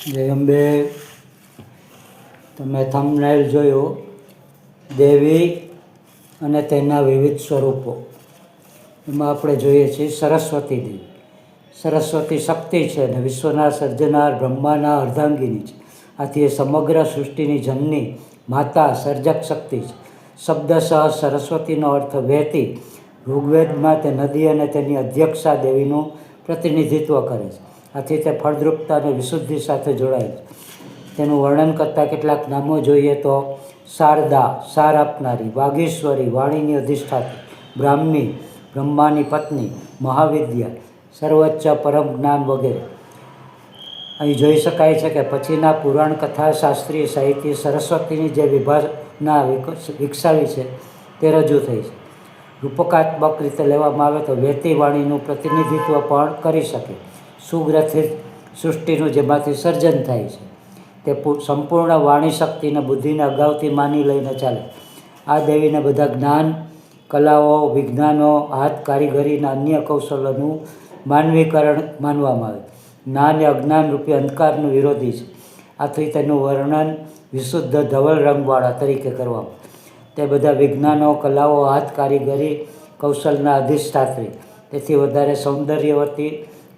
જય અંબે. તમે થંબનેલ જોયું, દેવી અને તેના વિવિધ સ્વરૂપો. એમાં આપણે જોઈએ છીએ સરસ્વતી દેવી. સરસ્વતી શક્તિ છે અને વિશ્વના સર્જનાર બ્રહ્માના અર્ધાંગીની છે. આથી એ સમગ્ર સૃષ્ટિની જનની માતા સર્જક શક્તિ છે. શબ્દશઃ સરસ્વતીનો અર્થ વહેતી. ઋગ્વેદમાં તે નદી અને તેની અધ્યક્ષા દેવીનું પ્રતિનિધિત્વ કરે છે. આથી તે ફળદ્રુપતા અને વિશુદ્ધિ સાથે જોડાયેલ છે. તેનું વર્ણન કરતાં કેટલાક નામો જોઈએ તો શારદા, સાર આપનારી; વાગીશ્વરી, વાણીની અધિષ્ઠાત્રી; બ્રાહ્મી, બ્રહ્માની પત્ની; મહાવિદ્યા, સર્વોચ્ચ પરમ જ્ઞાન વગેરે. અહીં જોઈ શકાય છે કે પછીના પુરાણ કથા શાસ્ત્રીય સાહિત્ય સરસ્વતીની જે વિભાવના વિકસાવી છે તે રજૂ થઈ છે. રૂપકાત્મક રીતે લેવામાં આવે તો વહેતી વાણીનું પ્રતિનિધિત્વ પણ કરી શકે. સુગ્રથિત સૃષ્ટિનું જેમાંથી સર્જન થાય છે તે સંપૂર્ણ વાણી શક્તિને બુદ્ધિને અગાઉથી માની લઈને ચાલે. આ દેવીને બધા જ્ઞાન, કલાઓ, વિજ્ઞાનો, હાથ કારીગરીના અન્ય કૌશલ્યોનું માનવીકરણ માનવામાં આવે. જ્ઞાન એ અજ્ઞાન રૂપી અંધકારનું વિરોધી છે. આથી તેનું વર્ણન વિશુદ્ધ ધવલ રંગવાળા તરીકે કરવામાં. તે બધા વિજ્ઞાનો, કલાઓ, હાથ કારીગરી કૌશલના અધિષ્ઠાત્રી. તેથી વધારે સૌંદર્યવતી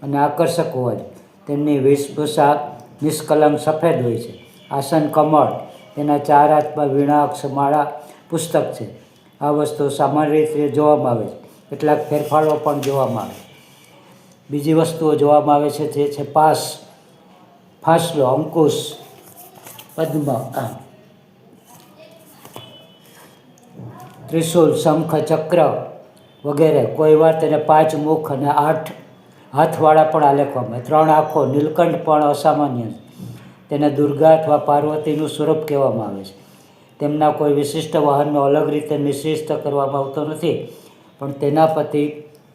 અને આકર્ષક હોવા જોઈએ. તેમની વેશભૂષા નિષ્કલંક સફેદ હોય છે. આસન કમળ, તેના 4 હાથમાં વીણા, અક્ષમાળા, પુસ્તક છે. આ વસ્તુ સામાન્ય રીતે જોવામાં આવે છે. કેટલાક ફેરફારો પણ જોવામાં આવે છે. બીજી વસ્તુઓ જોવામાં આવે છે જે છે પાસ, ફાસલો, અંકુશ, પદ્મ, ત્રિશૂલ, શંખ, ચક્ર વગેરે. કોઈ વાર તેને 5 મુખ અને 8 હાથવાળા પણ આલેખવામાં. 3 આંખો, નીલકંઠ પણ અસામાન્ય છે. તેને દુર્ગા અથવા પાર્વતીનું સ્વરૂપ કહેવામાં આવે છે. તેમના કોઈ વિશિષ્ટ વાહનનો અલગ રીતે નિશ્ચિત કરવામાં આવતો નથી, પણ તેના પતિ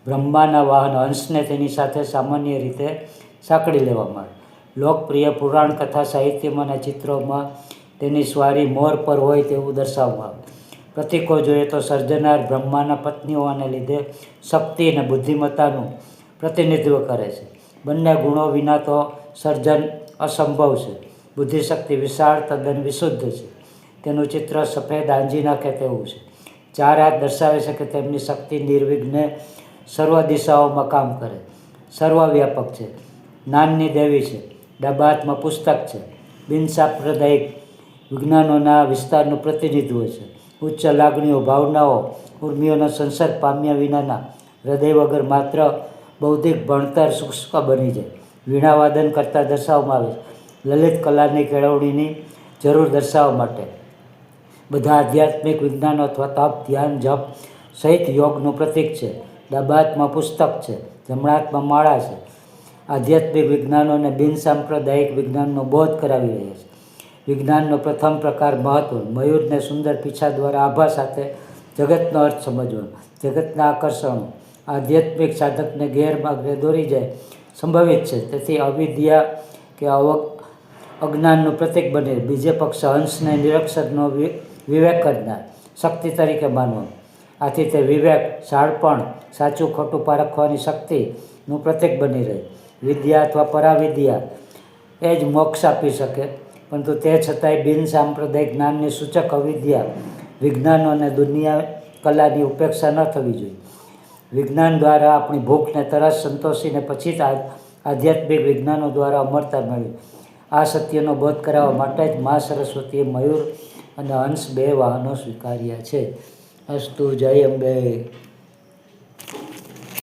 બ્રહ્માના વાહન હંસને તેની સાથે સામાન્ય રીતે સાંકળી લેવામાં આવે. લોકપ્રિય પુરાણ કથા સાહિત્યમાં અને ચિત્રોમાં તેની સ્વારી મોર પર હોય તેવું દર્શાવવામાં આવે. પ્રતીકો જોઈએ તો સર્જનાર બ્રહ્માના પત્ની હોવાને લીધે શક્તિ અને બુદ્ધિમત્તાનું પ્રતિનિધિત્વ કરે છે. બંને ગુણો વિના તો સર્જન અસંભવ છે. બુદ્ધિશક્તિ વિશાળ, તદ્દન વિશુદ્ધ છે. તેનું ચિત્ર સફેદ આંજી નાખે તેવું છે. 4 હાથ દર્શાવે છે કે તેમની શક્તિ નિર્વિઘ્ને સર્વ દિશાઓમાં કામ કરે, સર્વવ્યાપક છે. જ્ઞાનની દેવી છે. ડાબા હાથમાં પુસ્તક છે. બિનસાંપ્રદાયિક વિજ્ઞાનોના વિસ્તારનું પ્રતિનિધિત્વ છે. ઉચ્ચ લાગણીઓ, ભાવનાઓ, ઉર્મિઓનો સંસર્ગ પામ્યા વિનાના હૃદય વગર માત્ર બૌદ્ધિક ભણતર શુષ્ક બની જાય. વીણાવાદન કરતાં દર્શાવવામાં આવે છે. લલિત કલાની કેળવણીની જરૂર દર્શાવવા માટે. બધા આધ્યાત્મિક વિજ્ઞાનો અથવા તપ, ધ્યાન, જપ સહિત યોગનું પ્રતીક છે. ડાબા હાથમાં પુસ્તક છે. જમણા હાથમાં માળા છે. આધ્યાત્મિક વિજ્ઞાનો અને બિનસાંપ્રદાયિક વિજ્ઞાનનો બોધ કરાવી રહ્યા છે. વિજ્ઞાનનો પ્રથમ પ્રકાર મહત્વ. મયુરને સુંદર પીછા દ્વારા આભા સાથે જગતનો અર્થ સમજવાનો. જગતના આકર્ષણો આધ્યાત્મિક સાધકને ગેરમાર્ગે દોરી જાય સંભવિત છે. તેથી અવિદ્યા કે અજ્ઞાનનું પ્રતીક બને. બીજે પક્ષે હંસને નિરક્ષરનો વિવેક કરનાર શક્તિ તરીકે માનવાનું. આથી તે વિવેક, શાણપણ, સાચું ખોટું પારખવાની શક્તિનું પ્રતીક બની રહે. વિદ્યા અથવા પરાવિદ્યા એ જ મોક્ષ આપી શકે, પરંતુ તે છતાંય બિનસાંપ્રદાયિક જ્ઞાનની સૂચક અવિદ્યા વિજ્ઞાનો અને દુનિયા કલાની ઉપેક્ષા ન થવી જોઈએ. વિજ્ઞાન દ્વારા આપણી ભૂખને તરસ સંતોષીને પછી આધ્યાત્મિક વિજ્ઞાનો દ્વારા અમરતા મેળવી. આ સત્યનો બોધ કરાવવા માટે જ મા સરસ્વતીએ મયુર અને હંસ 2 વાહનો સ્વીકાર્યા છે. અસ્તુ. જય અંબે.